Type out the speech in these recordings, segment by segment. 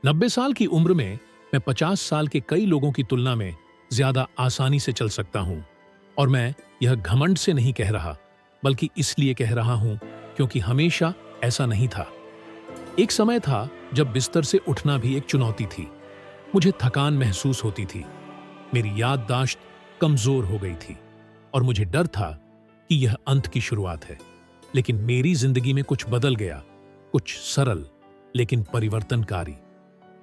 90 साल की उम्र में मैं 50 साल के कई लोगों की तुलना में ज्यादा आसानी से चल सकता हूं। और मैं यह घमंड से नहीं कह रहा, बल्कि इसलिए कह रहा हूं क्योंकि हमेशा ऐसा नहीं था। एक समय था जब बिस्तर से उठना भी एक चुनौती थी। मुझे थकान महसूस होती थी, मेरी याददाश्त कमजोर हो गई थी और मुझे डर था कि यह अंत की शुरुआत है। लेकिन मेरी जिंदगी में कुछ बदल गया, कुछ सरल लेकिन परिवर्तनकारी।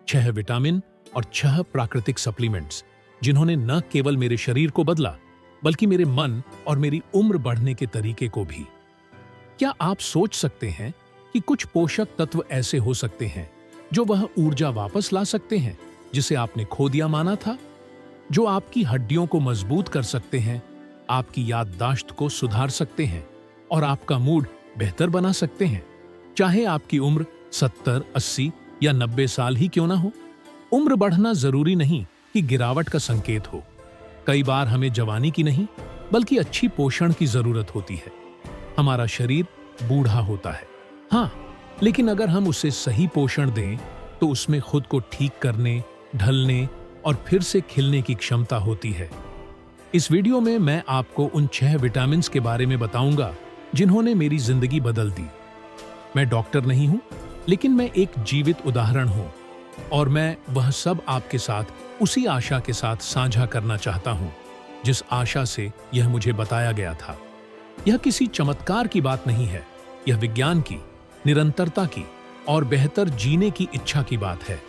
6 विटामिन और 6 प्राकृतिक सप्लीमेंट्स, जिन्होंने न केवल मेरे शरीर को बदला, बल्कि मेरे मन और मेरी उम्र बढ़ने के तरीके को भी। क्या आप सोच सकते हैं कि कुछ पोषक तत्व ऐसे हो सकते हैं जो वह ऊर्जा वापस ला सकते हैं जिसे आपने खो दिया माना था, जो आपकी हड्डियों को मजबूत कर सकते हैं, आपकी याददाश्त को सुधार सकते हैं और आपका मूड बेहतर बना सकते हैं, चाहे आपकी उम्र 70, 80 या 90 साल ही क्यों ना हो। उम्र बढ़ना जरूरी नहीं कि गिरावट का संकेत हो। कई बार हमें जवानी की नहीं, बल्कि अच्छी पोषण की जरूरत होती है। हमारा शरीर बूढ़ा होता है, हाँ, लेकिन अगर हम उसे सही पोषण दें तो उसमें खुद को ठीक करने, ढलने और फिर से खिलने की क्षमता होती है। इस वीडियो में मैं आपको उन 6 विटामिन्स के बारे में बताऊंगा जिन्होंने मेरी जिंदगी बदल दी। मैं डॉक्टर नहीं हूं, लेकिन मैं एक जीवित उदाहरण हूं और मैं वह सब आपके साथ उसी आशा के साथ साझा करना चाहता हूं जिस आशा से यह मुझे बताया गया था। यह किसी चमत्कार की बात नहीं है, यह विज्ञान की, निरंतरता की और बेहतर जीने की इच्छा की बात है।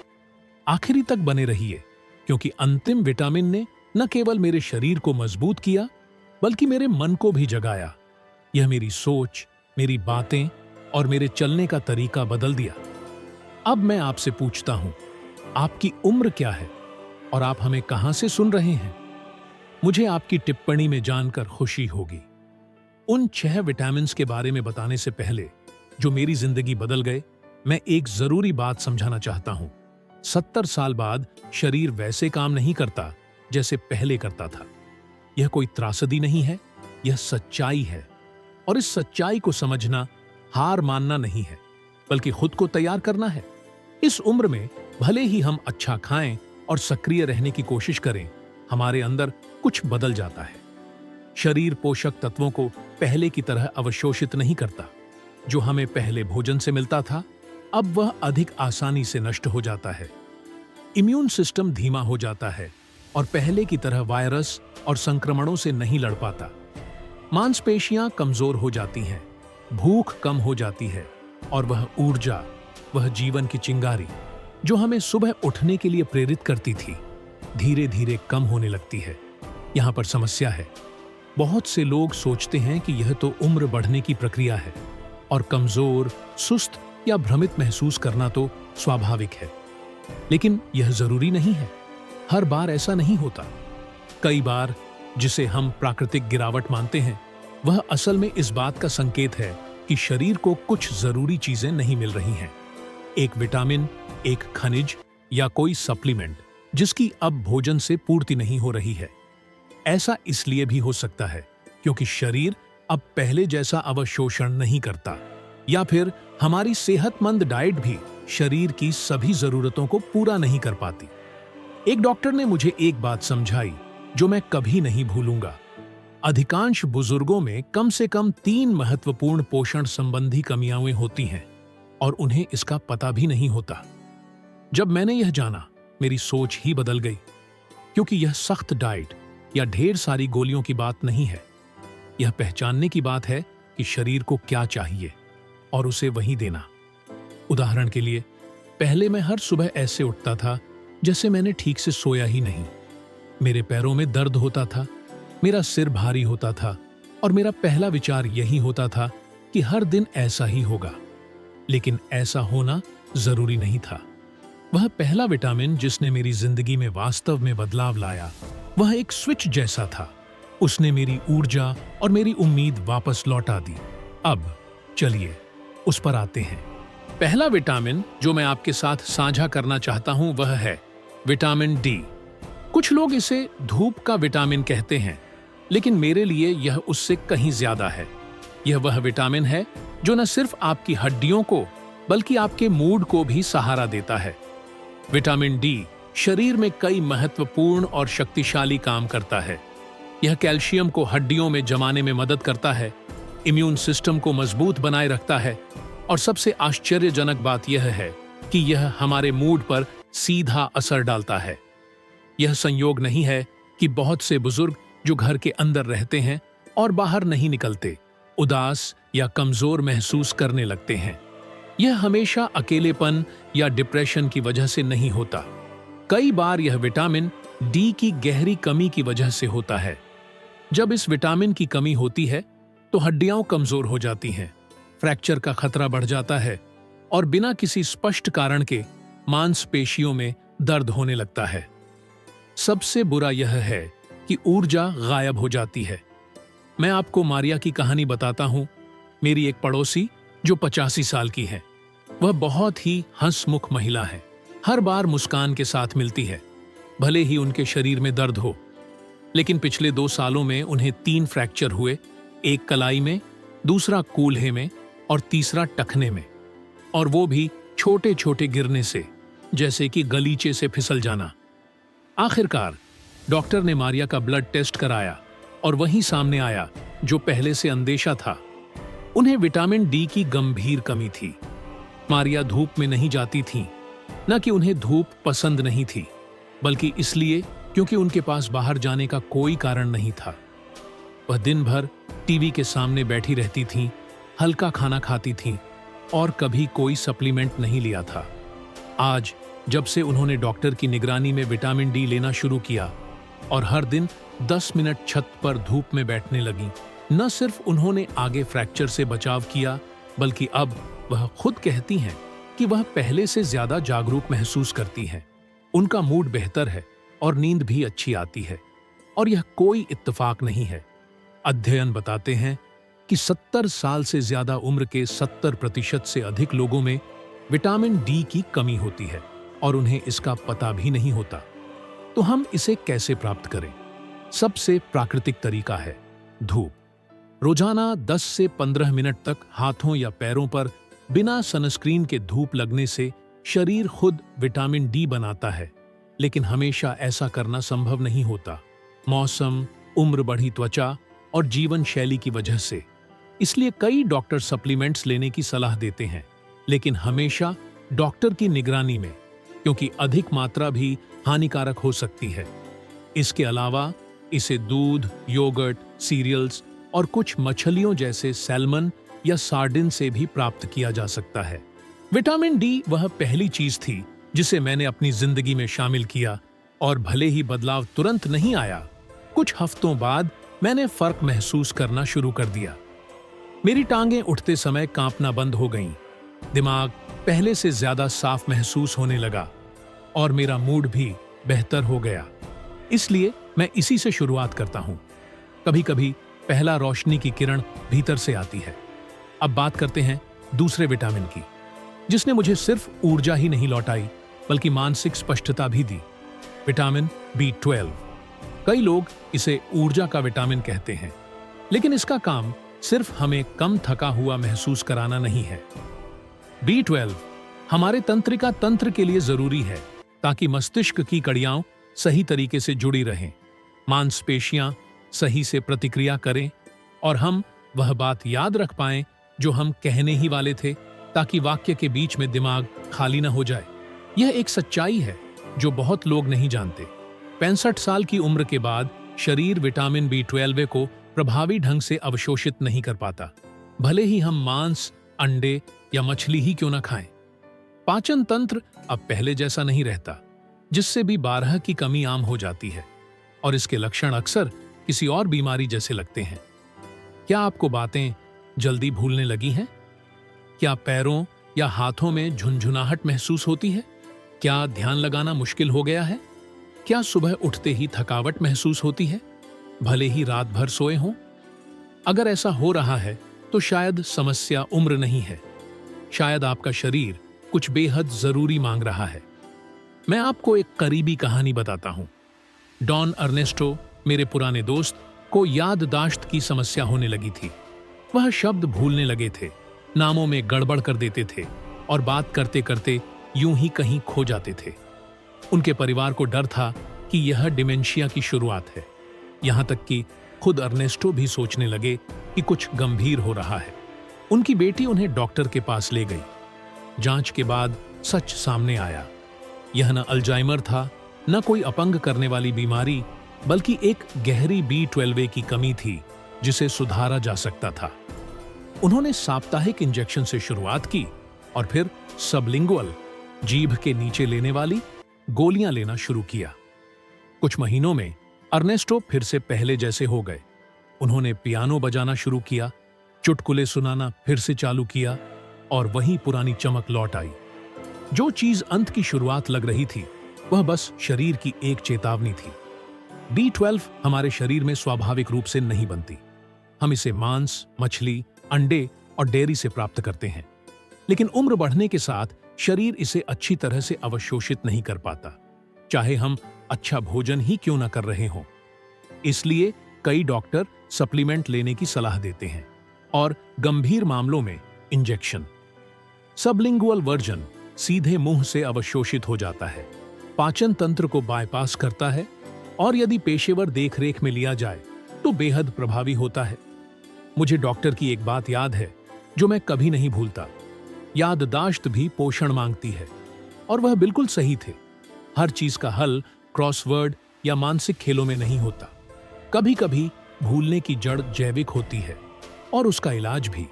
आखिरी तक बने रहिए, क्योंकि अंतिम विटामिन ने न केवल मेरे शरीर को मजबूत किया, बल्कि मेरे मन को भी जगाया। यह मेरी सोच, मेरी बातें और मेरे चलने का तरीका बदल दिया। अब मैं आपसे पूछता हूं, आपकी उम्र क्या है और आप हमें कहां से सुन रहे हैं? मुझे आपकी टिप्पणी में जानकर खुशी होगी। उन 6 विटामिन्स के बारे में बताने से पहले, जो मेरी जिंदगी बदल गए, मैं एक जरूरी बात समझाना चाहता हूं। 70 साल बाद शरीर वैसे काम नहीं करता जैसे पहले करता था। यह कोई त्रासदी नहीं है, यह सच्चाई है। और इस सच्चाई को समझना हार मानना नहीं है, बल्कि खुद को तैयार करना है। इस उम्र में भले ही हम अच्छा खाएं और सक्रिय रहने की कोशिश करें, हमारे अंदर कुछ बदल जाता है। शरीर पोषक तत्वों को पहले की तरह अवशोषित नहीं करता। जो हमें पहले भोजन से मिलता था, अब वह अधिक आसानी से नष्ट हो जाता है। इम्यून सिस्टम धीमा हो जाता है और पहले की तरह वायरस और संक्रमणों से नहीं लड़ पाता। मांसपेशियां कमजोर हो जाती हैं, भूख कम हो जाती है और वह ऊर्जा, वह जीवन की चिंगारी जो हमें सुबह उठने के लिए प्रेरित करती थी, धीरे धीरे कम होने लगती है। यहां पर समस्या है। बहुत से लोग सोचते हैं कि यह तो उम्र बढ़ने की प्रक्रिया है और कमजोर, सुस्त या भ्रमित महसूस करना तो स्वाभाविक है। लेकिन यह जरूरी नहीं है। हर बार ऐसा नहीं होता। कई बार जिसे हम प्राकृतिक गिरावट मानते हैं, वह असल में इस बात का संकेत है कि शरीर को कुछ जरूरी चीजें नहीं मिल रही हैं। एक विटामिन, एक खनिज या कोई सप्लीमेंट जिसकी अब भोजन से पूर्ति नहीं हो रही है। ऐसा इसलिए भी हो सकता है क्योंकि शरीर अब पहले जैसा अवशोषण नहीं करता, या फिर हमारी सेहतमंद डाइट भी शरीर की सभी जरूरतों को पूरा नहीं कर पाती। एक डॉक्टर ने मुझे एक बात समझाई जो मैं कभी नहीं भूलूंगा। अधिकांश बुजुर्गों में कम से कम 3 महत्वपूर्ण पोषण संबंधी कमियां होती हैं और उन्हें इसका पता भी नहीं होता। जब मैंने यह जाना, मेरी सोच ही बदल गई, क्योंकि यह सख्त डाइट या ढेर सारी गोलियों की बात नहीं है। यह पहचानने की बात है कि शरीर को क्या चाहिए और उसे वही देना। उदाहरण के लिए, पहले मैं हर सुबह ऐसे उठता था जैसे मैंने ठीक से सोया ही नहीं। मेरे पैरों में दर्द होता था, मेरा सिर भारी होता था और मेरा पहला विचार यही होता था कि हर दिन ऐसा ही होगा। लेकिन ऐसा होना जरूरी नहीं था। वह पहला विटामिन जिसने मेरी जिंदगी में वास्तव में बदलाव लाया, वह एक स्विच जैसा था। उसने मेरी ऊर्जा और मेरी उम्मीद वापस लौटा दी। अब चलिए उस पर आते हैं। पहला विटामिन जो मैं आपके साथ साझा करना चाहता हूं, वह है विटामिन डी। कुछ लोग इसे धूप का विटामिन कहते हैं, लेकिन मेरे लिए यह उससे कहीं ज्यादा है। यह वह विटामिन है जो न सिर्फ आपकी हड्डियों को, बल्कि आपके मूड को भी सहारा देता है। विटामिन डी शरीर में कई महत्वपूर्ण और शक्तिशाली काम करता है। यह कैल्शियम को हड्डियों में जमाने में मदद करता है, इम्यून सिस्टम को मजबूत बनाए रखता है और सबसे आश्चर्यजनक बात यह है कि यह हमारे मूड पर सीधा असर डालता है। यह संयोग नहीं है कि बहुत से बुजुर्ग जो घर के अंदर रहते हैं और बाहर नहीं निकलते, उदास या कमजोर महसूस करने लगते हैं। यह हमेशा अकेलेपन या डिप्रेशन की वजह से नहीं होता। कई बार यह विटामिन डी की गहरी कमी की वजह से होता है। जब इस विटामिन की कमी होती है तो हड्डियां कमजोर हो जाती हैं, फ्रैक्चर का खतरा बढ़ जाता है और बिना किसी स्पष्ट कारण के मांसपेशियों में दर्द होने लगता है। सबसे बुरा यह है कि ऊर्जा गायब हो जाती है। मैं आपको मारिया की कहानी बताता हूं। मेरी एक पड़ोसी जो 85 साल की है, वह बहुत ही हंसमुख महिला है। हर बार मुस्कान के साथ मिलती है, भले ही उनके शरीर में दर्द हो। लेकिन पिछले 2 सालों में उन्हें 3 फ्रैक्चर हुए, एक कलाई में, दूसरा कूल्हे में और तीसरा टखने में, और वो भी छोटे छोटे गिरने से, जैसे कि गलीचे से फिसल जाना। आखिरकार डॉक्टर ने मारिया का ब्लड टेस्ट कराया और वही सामने आया जो पहले से अंदेशा था। उन्हें विटामिन डी की गंभीर कमी थी। मारिया धूप में नहीं जाती थीं, न कि उन्हें धूप पसंद नहीं थी, बल्कि इसलिए क्योंकि उनके पास बाहर जाने का कोई कारण नहीं था। वह दिन भर टीवी के सामने बैठी रहती थीं, हल्का खाना खाती थीं और कभी कोई सप्लीमेंट नहीं लिया था। आज जब से उन्होंने डॉक्टर की निगरानी में विटामिन डी लेना शुरू किया और हर दिन 10 मिनट छत पर धूप में बैठने लगी, न सिर्फ उन्होंने आगे फ्रैक्चर से बचाव किया, बल्कि अब वह खुद कहती हैं कि वह पहले से ज्यादा जागरूक महसूस करती हैं। उनका मूड बेहतर है और नींद भी अच्छी आती है। और यह कोई इत्तेफाक नहीं है। अध्ययन बताते हैं कि 70 साल से ज्यादा उम्र के 70% से अधिक लोगों में विटामिन डी की कमी होती है और उन्हें इसका पता भी नहीं होता। तो हम इसे कैसे प्राप्त करें? सबसे प्राकृतिक तरीका है धूप। रोजाना 10 से 15 मिनट तक हाथों या पैरों पर बिना सनस्क्रीन के धूप लगने से शरीर खुद विटामिन डी बनाता है, लेकिन हमेशा ऐसा करना संभव नहीं होता। मौसम, उम्र बढ़ी त्वचा और जीवन शैली की वजह से। इसलिए कई डॉक्टर सप्लीमेंट्स लेने की सलाह देते हैं, लेकिन हमेशा डॉक्टर की निगरानी में, क्योंकि अधिक मात्रा भी हानिकारक हो सकती है। इसके अलावा इसे दूध, योगर्ट, सीरियल्स और कुछ मछलियों जैसे सैल्मन या सार्डिन से भी प्राप्त किया जा सकता है। विटामिन डी वह पहली चीज थी जिसे मैंने अपनी जिंदगी में शामिल किया, और भले ही बदलाव तुरंत नहीं आया, कुछ हफ्तों बाद मैंने फर्क महसूस करना शुरू कर दिया। मेरी टांगें उठते समय कांपना बंद हो गईं, दिमाग पहले से ज्यादा साफ महसूस होने लगा और मेरा मूड भी बेहतर हो गया। इसलिए मैं इसी से शुरुआत करता हूं। कभी कभी पहला रोशनी की किरण भीतर से आती है। अब बात करते हैं दूसरे विटामिन की, जिसने मुझे सिर्फ ऊर्जा ही नहीं लौटाई, बल्कि मानसिक स्पष्टता भी दी। Vitamin B12। कई लोग इसे ऊर्जा का विटामिन कहते हैं, लेकिन इसका काम सिर्फ हमें कम थका हुआ महसूस कराना नहीं है। B12 हमारे तंत्रिका तंत्र के लिए जरूरी है, ताकि मस्तिष्क की कड़ियां सही तरीके से जुड़ी रहें, मांसपेशियां सही से प्रतिक्रिया करें और हम वह बात याद रख पाएं जो हम कहने ही वाले थे, ताकि वाक्य के बीच में दिमाग खाली न हो जाए। यह एक सच्चाई है जो बहुत लोग नहीं जानते। 65 साल की उम्र के बाद शरीर विटामिन B12 को प्रभावी ढंग से अवशोषित नहीं कर पाता, भले ही हम मांस, अंडे या मछली ही क्यों न खाएं। पाचन तंत्र अब पहले जैसा नहीं रहता, जिससे भी 12 की कमी आम हो जाती है और इसके लक्षण अक्सर किसी और बीमारी जैसे लगते हैं। क्या आपको बातें जल्दी भूलने लगी हैं? क्या पैरों या हाथों में झुनझुनाहट महसूस होती है? क्या ध्यान लगाना मुश्किल हो गया है? क्या सुबह उठते ही थकावट महसूस होती है, भले ही रात भर सोए हों? अगर ऐसा हो रहा है तो शायद समस्या उम्र नहीं है, शायद आपका शरीर कुछ बेहद जरूरी मांग रहा है। मैं आपको एक करीबी कहानी बताता हूं। डॉन अर्नेस्टो, मेरे पुराने दोस्त, को याददाश्त की समस्या होने लगी थी। वह शब्द भूलने लगे थे, नामों में गड़बड़ कर देते थे और बात करते करते यूं ही कहीं खो जाते थे। उनके परिवार को डर था कि यह डिमेंशिया की शुरुआत है। यहां तक कि खुद अर्नेस्टो भी सोचने लगे कि कुछ गंभीर हो रहा है। उनकी बेटी उन्हें डॉक्टर के पास ले गई। जांच के बाद सच सामने आया। यह न अल्जाइमर था, न कोई अपंग करने वाली बीमारी, बल्कि एक गहरी B12 की कमी थी जिसे सुधारा जा सकता था। उन्होंने साप्ताहिक इंजेक्शन से शुरुआत की और फिर सबलिंगुअल, जीभ के नीचे लेने वाली गोलियां लेना शुरू किया। कुछ महीनों में अर्नेस्टो फिर से पहले जैसे हो गए। उन्होंने पियानो बजाना शुरू किया, चुटकुले सुनाना फिर से चालू किया और वही पुरानी चमक लौट आई। जो चीज अंत की शुरुआत लग रही थी वह बस शरीर की एक चेतावनी थी। B12 हमारे शरीर में स्वाभाविक रूप से नहीं बनती। हम इसे मांस, मछली, अंडे और डेयरी से प्राप्त करते हैं, लेकिन उम्र बढ़ने के साथ शरीर इसे अच्छी तरह से अवशोषित नहीं कर पाता, चाहे हम अच्छा भोजन ही क्यों न कर रहे हों। इसलिए कई डॉक्टर सप्लीमेंट लेने की सलाह देते हैं और गंभीर मामलों में इंजेक्शन। सबलिंगुअल वर्जन सीधे मुंह से अवशोषित हो जाता है, पाचन तंत्र को बायपास करता है और यदि पेशेवर देखरेख में लिया जाए तो बेहद प्रभावी होता है। मुझे डॉक्टर की एक बात याद है जो मैं कभी नहीं भूलता। याददाश्त भी पोषण मांगती है, और वह बिल्कुल सही थे। हर चीज का हल क्रॉसवर्ड या मानसिक खेलों में नहीं होता। कभी कभी भूलने की जड़ जैविक होती है और उसका इलाज भी।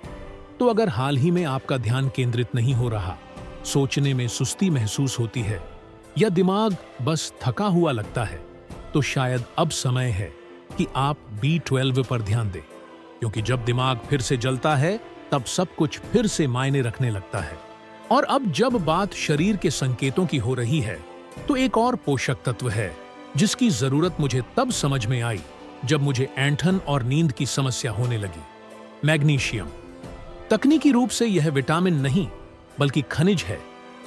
तो अगर हाल ही में आपका ध्यान केंद्रित नहीं हो रहा, सोचने में सुस्ती महसूस होती है या दिमाग बस थका हुआ लगता है, तो शायद अब समय है कि आप B12 पर ध्यान दें, क्योंकि जब दिमाग फिर से जलता है तब सब कुछ फिर से मायने रखने लगता है। और अब जब बात शरीर के संकेतों की हो रही है, तो एक और पोषक तत्व है जिसकी जरूरत मुझे तब समझ में आई जब मुझे ऐंठन और नींद की समस्या होने लगी। मैग्नीशियम। तकनीकी रूप से यह विटामिन नहीं बल्कि खनिज है,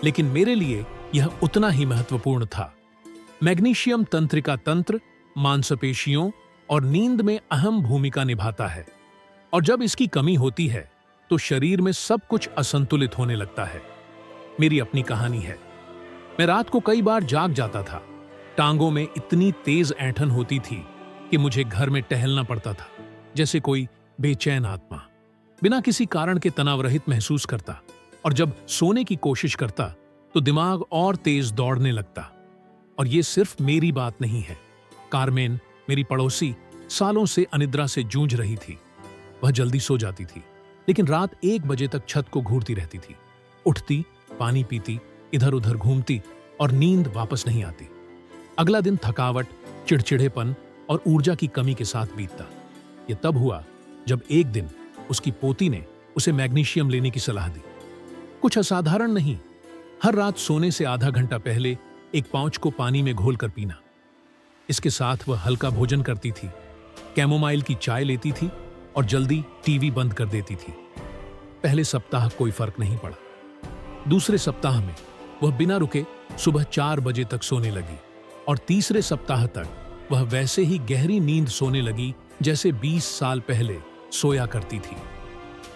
लेकिन मेरे लिए यह उतना ही महत्वपूर्ण था। मैग्नीशियम तंत्रिका तंत्र, मांसपेशियों और नींद में अहम भूमिका निभाता है, और जब इसकी कमी होती है तो शरीर में सब कुछ असंतुलित होने लगता है। मेरी अपनी कहानी है। मैं रात को कई बार जाग जाता था। टांगों में इतनी तेज ऐंठन होती थी कि मुझे घर में टहलना पड़ता था, जैसे कोई बेचैन आत्मा। बिना किसी कारण के तनाव रहित महसूस करता, और जब सोने की कोशिश करता तो दिमाग और तेज दौड़ने लगता। और ये सिर्फ मेरी बात नहीं है। कारमेन, मेरी पड़ोसी, सालों से अनिद्रा से जूझ रही थी। वह जल्दी सो जाती थी, लेकिन रात 1 बजे तक छत को घूरती रहती थी। उठती, पानी पीती, इधर उधर घूमती और नींद वापस नहीं आती। अगला दिन थकावट, चिड़चिड़ेपन और ऊर्जा की कमी के साथ बीतता। यह तब हुआ जब एक दिन उसकी पोती ने उसे मैग्नीशियम लेने की सलाह दी। कुछ असाधारण नहीं, हर रात सोने से आधा घंटा पहले एक पाउच को पानी में घोलकर पीना। इसके साथ वह हल्का भोजन करती थी, कैमोमाइल की चाय लेती थी और जल्दी टीवी बंद कर देती थी। पहले सप्ताह कोई फर्क नहीं पड़ा। दूसरे सप्ताह में वह बिना रुके सुबह 4 बजे तक सोने लगी, और तीसरे सप्ताह तक वह वैसे ही गहरी नींद सोने लगी जैसे 20 साल पहले सोया करती थी।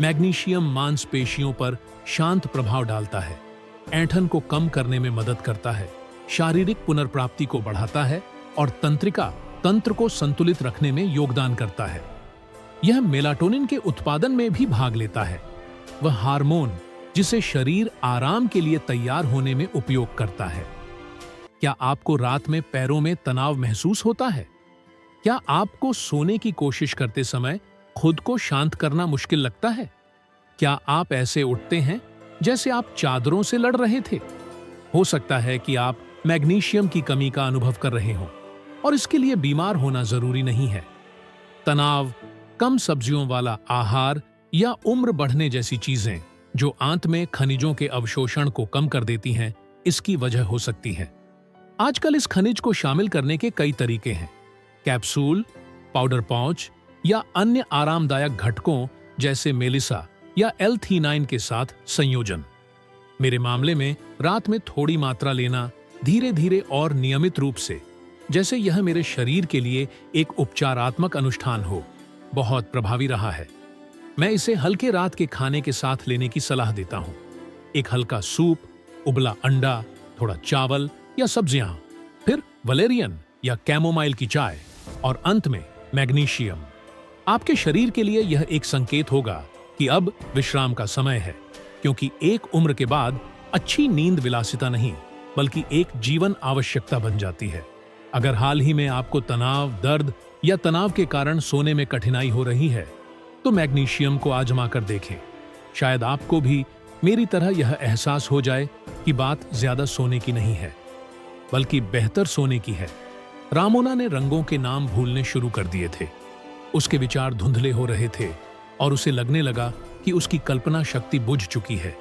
मैग्नीशियम मांसपेशियों पर शांत प्रभाव डालता है, ऐंठन को कम करने में मदद करता है, शारीरिक पुनर्प्राप्ति को बढ़ाता है और तंत्रिका तंत्र को संतुलित रखने में योगदान करता है। यह मेलाटोनिन के उत्पादन में भी भाग लेता है, वह हार्मोन जिसे शरीर आराम के लिए तैयार होने में उपयोग करता है। क्या आपको रात में पैरों में तनाव महसूस होता है? क्या आपको सोने की कोशिश करते समय खुद को शांत करना मुश्किल लगता है? क्या आप ऐसे उठते हैं जैसे आप चादरों से लड़ रहे थे? हो सकता है कि आप मैग्नीशियम की कमी का अनुभव कर रहे हों, और इसके लिए बीमार होना जरूरी नहीं है। तनाव, कम सब्जियों वाला आहार या उम्र बढ़ने जैसी चीजें जो आंत में खनिजों के अवशोषण को कम कर देती हैं, इसकी वजह हो सकती है। आजकल इस खनिज को शामिल करने के कई तरीके हैं। कैप्सूल, पाउडर पाउच या अन्य आरामदायक घटकों जैसे मेलिसा या L-theanine के साथ संयोजन। मेरे मामले में रात में थोड़ी मात्रा लेना, धीरे धीरे और नियमित रूप से, जैसे यह मेरे शरीर के लिए एक उपचारात्मक अनुष्ठान हो, बहुत प्रभावी रहा है। मैं इसे हल्के रात के खाने के साथ लेने की सलाह देता हूँ। एक हल्का सूप, उबला अंडा, थोड़ा चावल या सब्जियां वलेरियन या कैमोमाइल की चाय और अंत में मैग्नीशियम। आपके शरीर के लिए यह एक संकेत होगा कि अब विश्राम का समय है, क्योंकि एक उम्र के बाद अच्छी नींद विलासिता नहीं बल्कि एक जीवन आवश्यकता बन जाती है। अगर हाल ही में आपको तनाव, दर्द या तनाव के कारण सोने में कठिनाई हो रही है तो मैग्नीशियम को आजमा कर देखें। शायद आपको भी मेरी तरह यह एहसास हो जाए कि बात ज्यादा सोने की नहीं है बल्कि बेहतर सोने की है। रामोना ने रंगों के नाम भूलने शुरू कर दिए थे। उसके विचार धुंधले हो रहे थे और उसे लगने लगा कि उसकी कल्पना शक्ति बुझ चुकी है,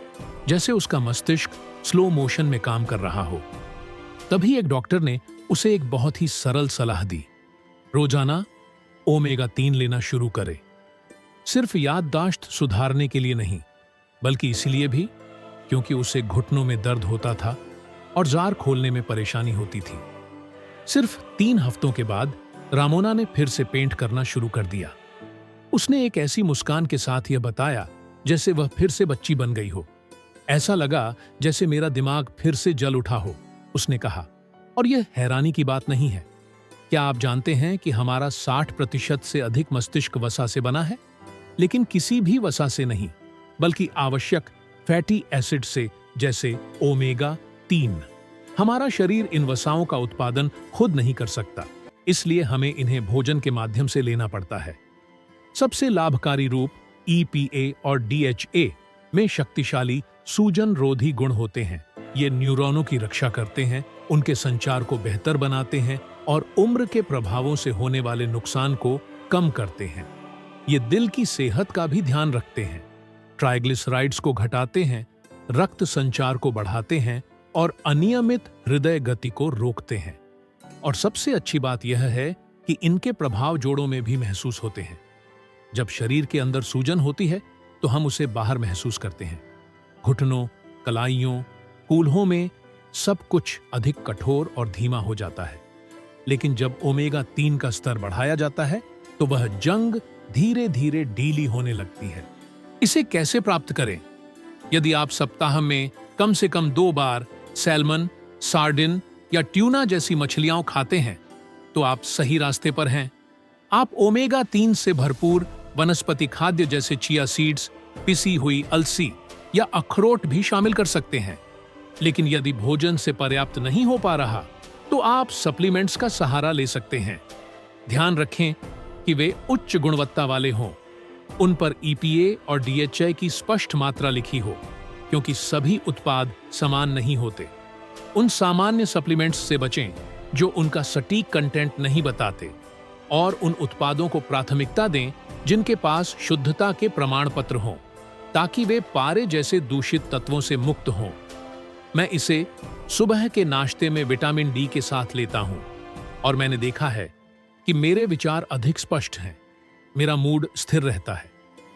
जैसे उसका मस्तिष्क स्लो मोशन में काम कर रहा हो। तभी एक डॉक्टर ने उसे एक बहुत ही सरल सलाह दी। रोजाना ओमेगा 3 लेना शुरू करे। सिर्फ याददाश्त सुधारने के लिए नहीं, बल्कि इसलिए भी क्योंकि उसे घुटनों में दर्द होता था और जार खोलने में परेशानी होती थी। सिर्फ 3 हफ्तों के बाद रामोना ने फिर से पेंट करना शुरू कर दिया। उसने एक ऐसी मुस्कान के साथ यह बताया जैसे वह फिर से बच्ची बन गई हो। ऐसा लगा जैसे मेरा दिमाग फिर से जल उठा हो, उसने कहा। और यह हैरानी की बात नहीं है। क्या आप जानते हैं कि हमारा 60% से अधिक मस्तिष्क वसा से बना है, लेकिन किसी भी वसा से नहीं, बल्कि आवश्यक फैटी एसिड से, जैसे ओमेगा 3। हमारा शरीर इन वसाओं का उत्पादन खुद नहीं कर सकता, इसलिए हमें इन्हें भोजन के माध्यम से लेना पड़ता है। सबसे लाभकारी रूप EPA और DHA में शक्तिशाली सूजन रोधी गुण होते हैं। ये न्यूरॉनों की रक्षा करते हैं, उनके संचार को बेहतर बनाते हैं और उम्र के प्रभावों से होने वाले नुकसान को कम करते हैं। ये दिल की सेहत का भी ध्यान रखते हैं, ट्राइग्लिसराइड्स को घटाते हैं, रक्त संचार को बढ़ाते हैं और अनियमित हृदय गति को रोकते हैं। और सबसे अच्छी बात यह है कि इनके प्रभाव जोड़ों में भी महसूस होते हैं। जब शरीर के अंदर सूजन होती है तो हम उसे बाहर महसूस करते हैं। घुटनों, कलाइयों, कूल्हों में सब कुछ अधिक कठोर और धीमा हो जाता है। लेकिन जब ओमेगा 3 का स्तर बढ़ाया जाता है तो वह जंग धीरे धीरे ढीली होने लगती है। इसे कैसे प्राप्त करें? यदि आप सप्ताह में कम से कम 2 बार सैल्मन, सार्डिन या ट्यूना जैसी मछलियां खाते हैं तो आप सही रास्ते पर हैं। आप ओमेगा 3 से भरपूर वनस्पति खाद्य जैसे चिया सीड्स, पिसी हुई अलसी या अखरोट भी शामिल कर सकते हैं। लेकिन यदि भोजन से पर्याप्त नहीं हो पा रहा तो आप सप्लीमेंट्स का सहारा ले सकते हैं। ध्यान रखें कि वे उच्च गुणवत्ता वाले हों। उन पर EPA और DHA की स्पष्ट मात्रा लिखी हो, क्योंकि सभी उत्पाद समान नहीं होते। उन सामान्य सप्लीमेंट्स से बचें जो उनका सटीक कंटेंट नहीं बताते, और उन उत्पादों को प्राथमिकता दें जिनके पास शुद्धता के प्रमाण पत्र हों, ताकि वे पारे जैसे दूषित तत्वों से मुक्त हों। मैं इसे सुबह के नाश्ते में विटामिन D के साथ लेता हूं और मैंने देखा है कि मेरे विचार अधिक स्पष्ट हैं, मेरा मूड स्थिर रहता है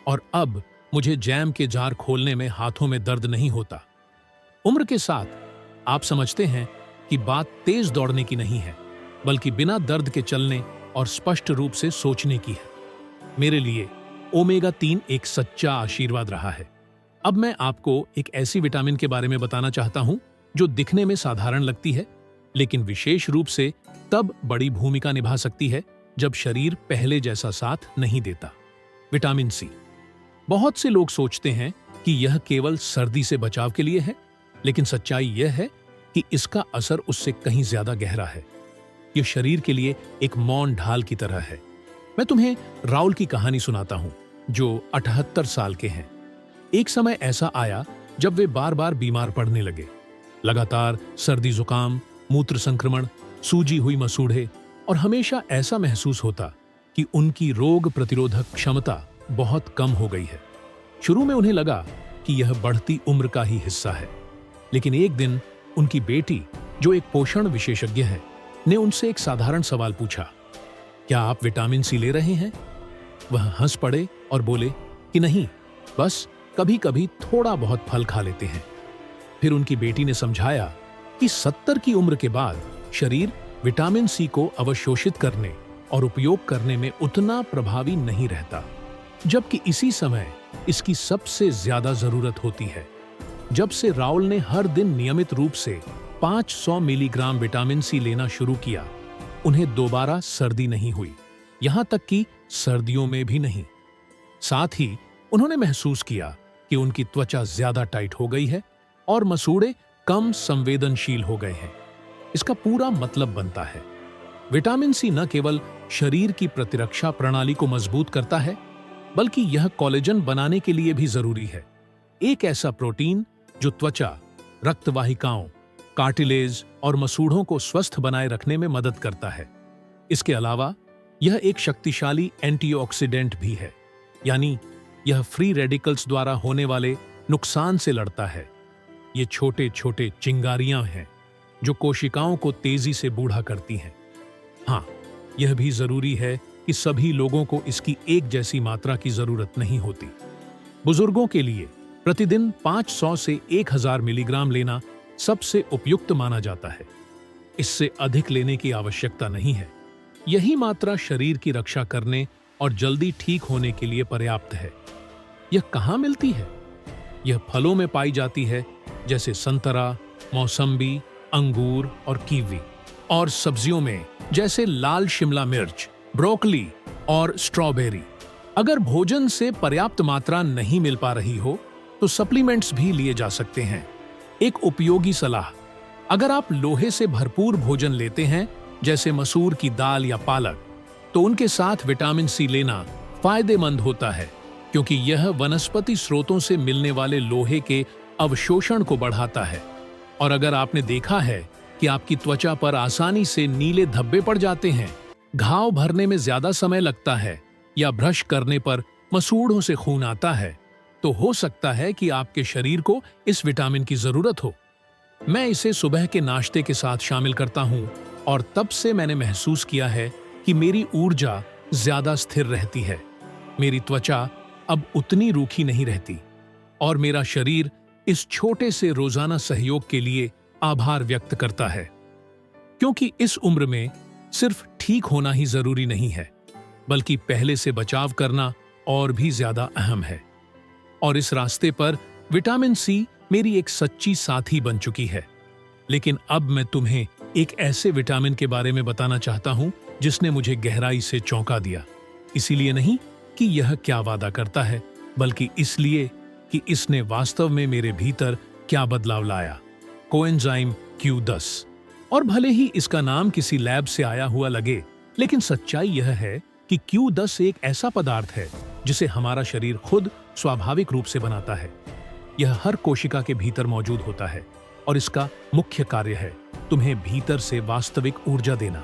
और अब मुझे जैम के जार खोलने में हाथों में दर्द नहीं होता। उम्र के साथ आप समझते हैं कि बात तेज दौड़ने की नहीं है, बल्कि बिना दर्द के चलने और स्पष्ट रूप से सोचने की है। मेरे लिए ओमेगा 3 एक सच्चा आशीर्वाद रहा है। अब मैं आपको एक ऐसी विटामिन के बारे में बताना चाहता हूं जो दिखने में साधारण लगती है, लेकिन विशेष रूप से तब बड़ी भूमिका निभा सकती है जब शरीर पहले जैसा साथ नहीं देता। Vitamin C. बहुत से लोग सोचते हैं कि यह केवल सर्दी से बचाव के लिए है, लेकिन सच्चाई यह है कि इसका असर उससे कहीं ज्यादा गहरा है। यह शरीर के लिए एक मौन ढाल की तरह है। मैं तुम्हें राउल की कहानी सुनाता हूं, जो 78 साल के हैं। एक समय ऐसा आया जब वे बार बार बीमार पड़ने लगे। लगातार सर्दी, जुकाम, मूत्र संक्रमण, सूजी हुई मसूड़े, और हमेशा ऐसा महसूस होता कि उनकी रोग प्रतिरोधक क्षमता बहुत कम हो गई है। शुरू में उन्हें लगा कि यह बढ़ती उम्र का ही हिस्सा है, लेकिन एक दिन उनकी बेटी, जो एक पोषण विशेषज्ञ है, ने उनसे एक साधारण सवाल पूछा, क्या आप विटामिन सी ले रहे हैं? वह हंस पड़े और बोले कि नहीं, बस कभी कभी थोड़ा बहुत फल खा लेते हैं। फिर उनकी बेटी ने समझाया कि 70 की उम्र के बाद शरीर विटामिन सी को अवशोषित करने और उपयोग करने में उतना प्रभावी नहीं रहता, जबकि इसी समय इसकी सबसे ज्यादा जरूरत होती है। जब से राउल ने हर दिन नियमित रूप से 500 मिलीग्राम विटामिन सी लेना शुरू किया, उन्हें दोबारा सर्दी नहीं हुई, यहां तक कि सर्दियों में भी नहीं। साथ ही उन्होंने महसूस किया कि उनकी त्वचा ज्यादा टाइट हो गई है और मसूड़े कम संवेदनशील हो गए हैं। इसका पूरा मतलब बनता है, विटामिन सी न केवल शरीर की प्रतिरक्षा प्रणाली को मजबूत करता है, बल्कि यह कोलेजन बनाने के लिए भी जरूरी है, एक ऐसा प्रोटीन जो त्वचा, रक्तवाहिकाओं, कार्टिलेज और मसूड़ों को स्वस्थ बनाए रखने में मदद करता है। इसके अलावा यह एक शक्तिशाली एंटीऑक्सीडेंट भी है, यानी यह फ्री रेडिकल्स द्वारा होने वाले नुकसान से लड़ता है। ये छोटे छोटे चिंगारियां हैं जो कोशिकाओं को तेजी से बूढ़ा करती हैं। हाँ, यह भी जरूरी है कि सभी लोगों को इसकी एक जैसी मात्रा की जरूरत नहीं होती। बुजुर्गों के लिए प्रतिदिन 500 से 1000 मिलीग्राम लेना सबसे उपयुक्त माना जाता है। इससे अधिक लेने की आवश्यकता नहीं है। यही मात्रा शरीर की रक्षा करने और जल्दी ठीक होने के लिए पर्याप्त है। यह कहाँ मिलती है? यह फलों में पाई जाती है, जैसे संतरा, मौसम्बी, अंगूर और कीवी, और सब्जियों में जैसे लाल शिमला मिर्च, ब्रोकली और स्ट्रॉबेरी। अगर भोजन से पर्याप्त मात्रा नहीं मिल पा रही हो तो सप्लीमेंट्स भी लिए जा सकते हैं। एक उपयोगी सलाह, अगर आप लोहे से भरपूर भोजन लेते हैं, जैसे मसूर की दाल या पालक, तो उनके साथ विटामिन सी लेना फायदेमंद होता है, क्योंकि यह वनस्पति स्रोतों से मिलने वाले लोहे के अवशोषण को बढ़ाता है। और अगर आपने देखा है कि आपकी त्वचा पर आसानी से नीले धब्बे पड़ जाते हैं, घाव भरने में ज्यादा समय लगता है या ब्रश करने पर मसूड़ों से खून आता है, तो हो सकता है कि आपके शरीर को इस विटामिन की जरूरत हो। मैं इसे सुबह के नाश्ते के साथ शामिल करता हूं और तब से मैंने महसूस किया है कि मेरी ऊर्जा ज्यादा स्थिर रहती है, मेरी त्वचा अब उतनी रूखी नहीं रहती और मेरा शरीर इस छोटे से रोजाना सहयोग के लिए आभार व्यक्त करता है। क्योंकि इस उम्र में सिर्फ ठीक होना ही जरूरी नहीं है, बल्कि पहले से बचाव करना और भी ज्यादा अहम है। और इस रास्ते पर विटामिन सी मेरी एक सच्ची साथी बन चुकी है। लेकिन अब मैं तुम्हें एक ऐसे विटामिन के बारे में बताना चाहता हूं जिसने मुझे गहराई से चौंका दिया। इसीलिए नहीं कि यह क्या वादा करता है, बल्कि इसलिए कि इसने वास्तव में मेरे भीतर क्या बदलाव लाया। Coenzyme Q10। और भले ही इसका नाम किसी लैब से आया हुआ लगे, लेकिन सच्चाई यह है कि Q10 एक ऐसा पदार्थ है जिसे हमारा शरीर खुद स्वाभाविक रूप से बनाता है। यह हर कोशिका के भीतर मौजूद होता है और इसका मुख्य कार्य है तुम्हें भीतर से वास्तविक ऊर्जा देना।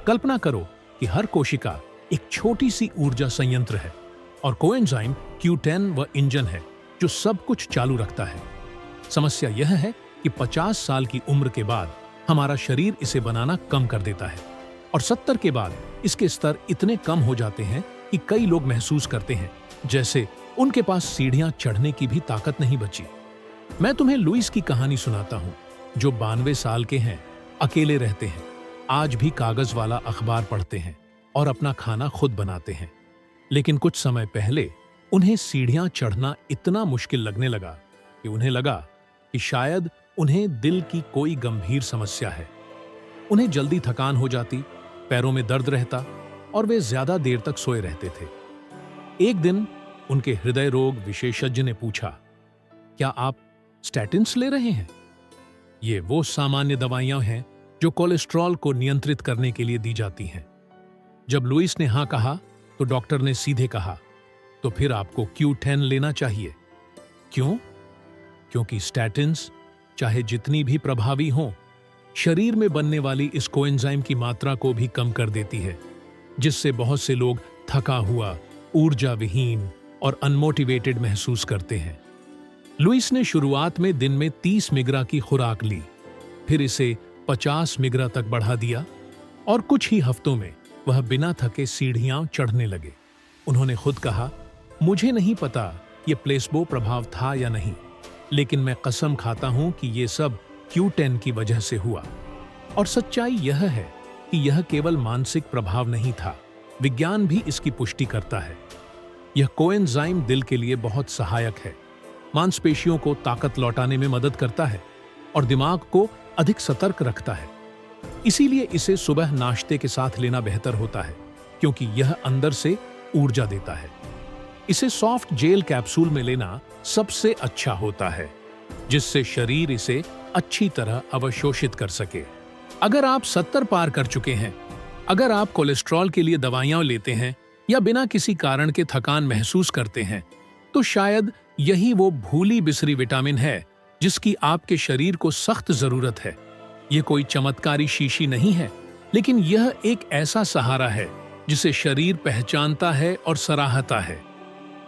कल्पना करो कि हर कोशिका एक छोटी सी ऊर्जा संयंत्र है और कोएंजाइम Q10 वह इंजन है जो सब कुछ चालू रखता है। समस्या यह है कि 50 साल की उम्र के बाद हमारा शरीर इसे बनाना कम कर देता है और 70 के बाद इसके स्तर इतने कम हो जाते हैं कि कई लोग महसूस करते हैं जैसे उनके पास सीढ़ियां चढ़ने की भी ताकत नहीं बची। मैं तुम्हें लुइस की कहानी सुनाता हूं, जो 92 साल के हैं, अकेले रहते हैं, आज भी कागज वाला अखबार पढ़ते हैं और अपना खाना खुद बनाते हैं। लेकिन कुछ समय पहले उन्हें सीढ़ियां चढ़ना इतना मुश्किल लगने लगा कि उन्हें लगा कि शायद उन्हें दिल की कोई गंभीर समस्या है। उन्हें जल्दी थकान हो जाती, पैरों में दर्द रहता और वे ज्यादा देर तक सोए रहते थे। एक दिन उनके हृदय रोग विशेषज्ञ ने पूछा, क्या आप स्टैटिन्स ले रहे हैं? ये वो सामान्य दवाइयां हैं जो कोलेस्ट्रॉल को नियंत्रित करने के लिए दी जाती हैं। जब लुइस ने हां कहा तो डॉक्टर ने सीधे कहा, तो फिर आपको Q10 लेना चाहिए। क्यों? क्योंकि स्टैटिन्स चाहे जितनी भी प्रभावी हों, शरीर में बनने वाली इस कोएंजाइम की मात्रा को भी कम कर देती है, जिससे बहुत से लोग थका हुआ, ऊर्जा विहीन और अनमोटिवेटेड महसूस करते हैं। लुइस ने शुरुआत में दिन में 30 मिग्रा की खुराक ली, फिर इसे 50 मिग्रा तक बढ़ा दिया और कुछ ही हफ्तों में वह बिना थके सीढ़ियां चढ़ने लगे। उन्होंने खुद कहा, मुझे नहीं पता ये प्लेसबो प्रभाव था या नहीं, लेकिन मैं कसम खाता हूं कि ये सब Q10 की वजह से हुआ। और सच्चाई यह है कि यह केवल मानसिक प्रभाव नहीं था, विज्ञान भी इसकी पुष्टि करता है। यह कोएंजाइम दिल के लिए बहुत सहायक है, मांसपेशियों को ताकत लौटाने में मदद करता है और दिमाग को अधिक सतर्क रखता है। इसीलिए इसे सुबह नाश्ते के साथ लेना बेहतर होता है, क्योंकि यह अंदर से ऊर्जा देता है। इसे सॉफ्ट जेल कैप्सूल में लेना सबसे अच्छा होता है, जिससे शरीर इसे अच्छी तरह अवशोषित कर सके। अगर आप 70 पार कर चुके हैं, अगर आप कोलेस्ट्रॉल के लिए दवाइयां लेते हैं या बिना किसी कारण के थकान महसूस करते हैं, तो शायद यही वो भूली बिसरी विटामिन है जिसकी आपके शरीर को सख्त जरूरत है। यह कोई चमत्कारी शीशी नहीं है, लेकिन यह एक ऐसा सहारा है जिसे शरीर पहचानता है और सराहता है।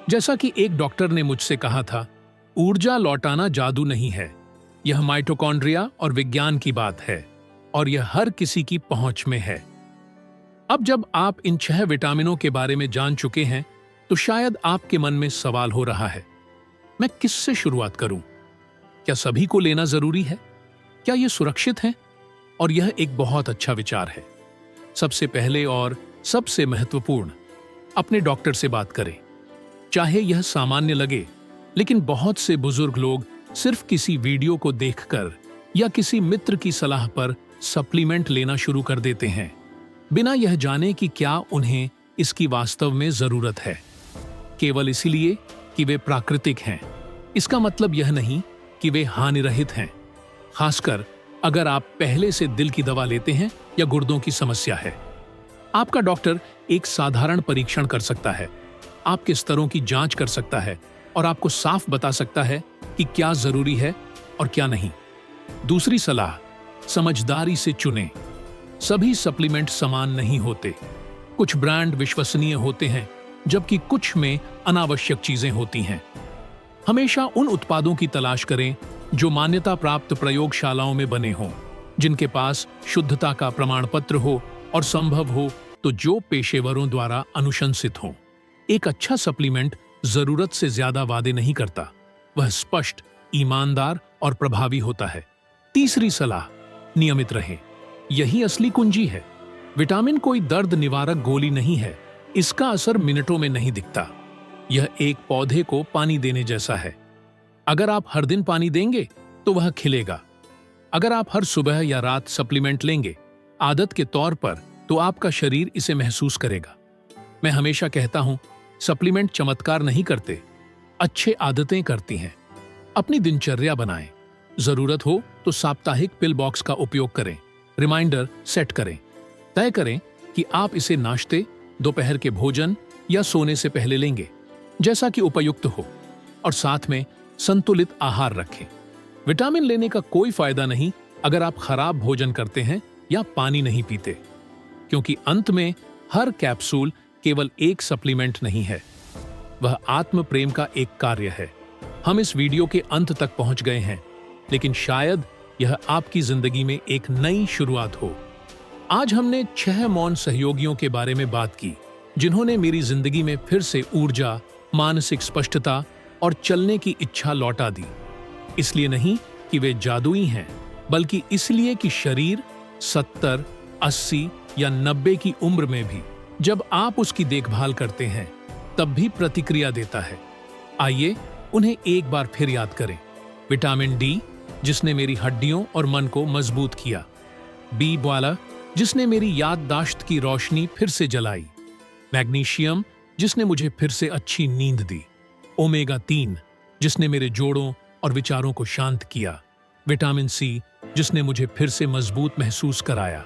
जैसा कि एक डॉक्टर ने मुझसे कहा था, ऊर्जा लौटाना जादू नहीं है, यह माइटोकॉन्ड्रिया और विज्ञान की बात है, और यह हर किसी की पहुंच में है। अब जब आप इन 6 विटामिनों के बारे में जान चुके हैं, तो शायद आपके मन में सवाल हो रहा है, मैं किससे शुरुआत करूं? क्या सभी को लेना जरूरी है? क्या यह सुरक्षित है? और यह एक बहुत अच्छा विचार है। सबसे पहले और सबसे महत्वपूर्ण, अपने डॉक्टर से बात करें। चाहे यह सामान्य लगे, लेकिन बहुत से बुजुर्ग लोग सिर्फ किसी वीडियो को देखकर या किसी मित्र की सलाह पर सप्लीमेंट लेना शुरू कर देते हैं, बिना यह जाने कि क्या उन्हें इसकी वास्तव में जरूरत है, केवल इसलिए कि वे प्राकृतिक हैं। इसका मतलब यह नहीं कि वे हानिरहित हैं, खासकर अगर आप पहले से दिल की दवा लेते हैं या गुर्दों की समस्या है। आपका डॉक्टर एक साधारण परीक्षण कर सकता है, आपके स्तरों की जांच कर सकता है और आपको साफ बता सकता है कि क्या जरूरी है और क्या नहीं। दूसरी सलाह, समझदारी से चुनें। सभी सप्लीमेंट समान नहीं होते। कुछ ब्रांड विश्वसनीय होते हैं, जबकि कुछ में अनावश्यक चीजें होती हैं। हमेशा उन उत्पादों की तलाश करें जो मान्यता प्राप्त प्रयोगशालाओं में बने हों, जिनके पास शुद्धता का प्रमाण पत्र हो और संभव हो तो जो पेशेवरों द्वारा अनुशंसित हो। एक अच्छा सप्लीमेंट जरूरत से ज्यादा वादे नहीं करता, वह स्पष्ट, ईमानदार और प्रभावी होता है। तीसरी सलाह, नियमित रहें। यही असली कुंजी है। विटामिन कोई दर्द निवारक गोली नहीं है, इसका असर मिनटों में नहीं दिखता। यह एक पौधे को पानी देने जैसा है। अगर आप हर दिन पानी देंगे तो वह खिलेगा। अगर आप हर सुबह या रात सप्लीमेंट लेंगे आदत के तौर पर, तो आपका शरीर इसे महसूस करेगा। मैं हमेशा कहता हूं, सप्लीमेंट चमत्कार नहीं करते, अच्छे आदतें करती हैं। अपनी दिनचर्या बनाएं। जरूरत हो तो साप्ताहिक पिल बॉक्स का उपयोग करें। रिमाइंडर सेट करें। तय करें कि आप इसे नाश्ते, दोपहर के भोजन या सोने से पहले लेंगे, जैसा कि उपयुक्त हो, और साथ में संतुलित आहार रखें। विटामिन लेने का कोई फायदा नहीं अगर आप खराब भोजन करते हैं या पानी नहीं पीते, क्योंकि अंत में हर कैप्सूल केवल एक सप्लीमेंट नहीं है, वह आत्म प्रेम का एक कार्य है। हम इस वीडियो के अंत तक पहुंच गए हैं, लेकिन शायद यह आपकी जिंदगी में एक नई शुरुआत हो। आज हमने 6 मौन सहयोगियों के बारे में बात की, जिन्होंने मेरी जिंदगी में फिर से ऊर्जा, मानसिक स्पष्टता और चलने की इच्छा लौटा दी। इसलिए नहीं कि वे जादुई हैं, बल्कि इसलिए कि शरीर 70, 80 या 90 की उम्र में भी जब आप उसकी देखभाल करते हैं, तब भी प्रतिक्रिया देता है। आइए उन्हें एक बार फिर याद करें। विटामिन डी, जिसने मेरी हड्डियों और मन को मजबूत किया। B12, जिसने मेरी याददाश्त की रोशनी फिर से जलाई। मैग्नीशियम, जिसने मुझे फिर से अच्छी नींद दी। ओमेगा 3, जिसने मेरे जोड़ों और विचारों को शांत किया। विटामिन सी, जिसने मुझे फिर से मजबूत महसूस कराया।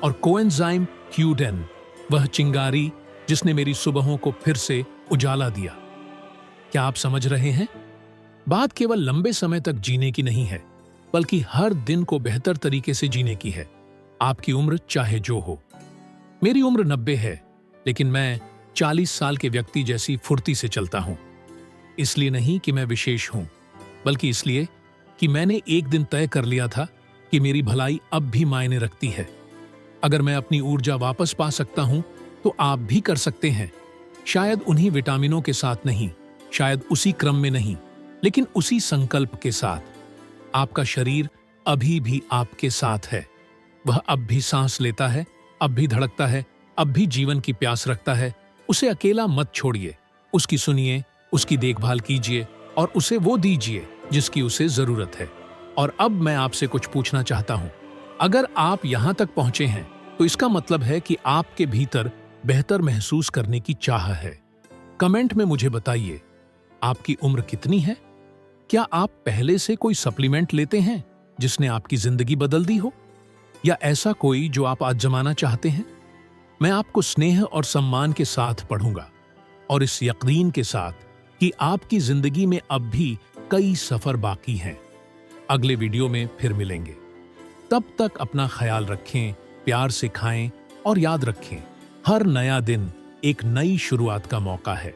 और कोएंजाइम Q10, वह चिंगारी जिसने मेरी सुबहों को फिर से उजाला दिया। क्या आप समझ रहे हैं? बात केवल लंबे समय तक जीने की नहीं है, बल्कि हर दिन को बेहतर तरीके से जीने की है। आपकी उम्र चाहे जो हो। मेरी उम्र 90 है, लेकिन मैं 40 साल के व्यक्ति जैसी फुर्ती से चलता हूं। इसलिए नहीं कि मैं विशेष हूं, बल्कि इसलिए कि मैंने एक दिन तय कर लिया था कि मेरी भलाई अब भी मायने रखती है। अगर मैं अपनी ऊर्जा वापस पा सकता हूं, तो आप भी कर सकते हैं। शायद उन्हीं विटामिनों के साथ नहीं, शायद उसी क्रम में नहीं, लेकिन उसी संकल्प के साथ। आपका शरीर अभी भी आपके साथ है। वह अब भी सांस लेता है, अब भी धड़कता है, अब भी जीवन की प्यास रखता है। उसे अकेला मत छोड़िए, उसकी सुनिए, उसकी देखभाल कीजिए और उसे वो दीजिए जिसकी उसे जरूरत है। और अब मैं आपसे कुछ पूछना चाहता हूं। अगर आप यहां तक पहुंचे हैं तो इसका मतलब है कि आपके भीतर बेहतर महसूस करने की चाह है। कमेंट में मुझे बताइए, आपकी उम्र कितनी है? क्या आप पहले से कोई सप्लीमेंट लेते हैं जिसने आपकी जिंदगी बदल दी हो, या ऐसा कोई जो आप आजमाना चाहते हैं? मैं आपको स्नेह और सम्मान के साथ पढ़ूंगा और इस यकीन के साथ कि आपकी जिंदगी में अब भी कई सफर बाकी हैं। अगले वीडियो में फिर मिलेंगे। तब तक अपना ख्याल रखें, प्यार से खाएं और याद रखें, हर नया दिन एक नई शुरुआत का मौका है।